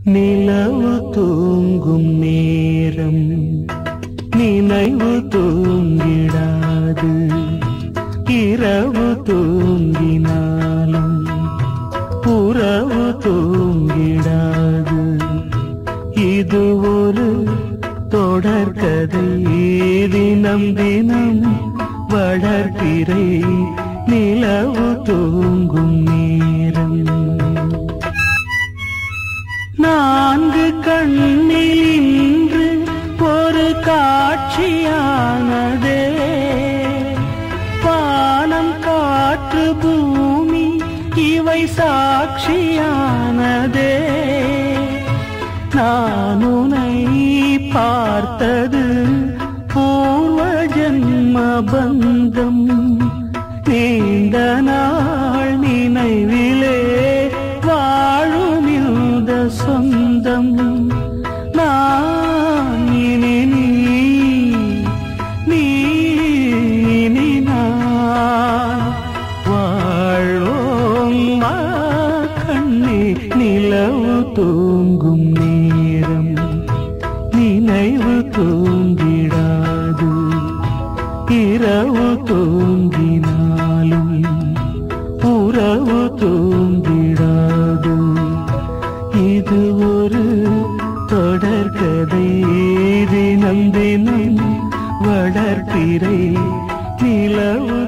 நிலவு தூங்கும் நேரம் நினைவு தூங்கிடாது. இரவு தூங்கினாலும் உறவு தூங்கிடாது. இது ஒரு தொடர்கதை, தினம் தினம் வளர்பிறை நிலவு தூங்கும் நேரம். நான்கு கண்ணில் இன்று ஒரு காட்சியானதே. வானம் காற்று பூமி இவை சாட்சியானதே. நான் உன்னை பார்த்தது பூர்வ ஜன்ம பந்தம். நீண்ட நாள் நினைவிலே வாழும் இந்த சொந்தம். நான் இனி நீ நான் வாழ்வோம் வா கண்ணே. நிலவு தூங்கும் நேரம் நினைவு தூங்கிடாது. இரவு தூங்கினாலும் உறவு தூங்கிடாது. இது ஒரு தொடர்கதை, தினம் தினம் வளர்பிறை நிலவு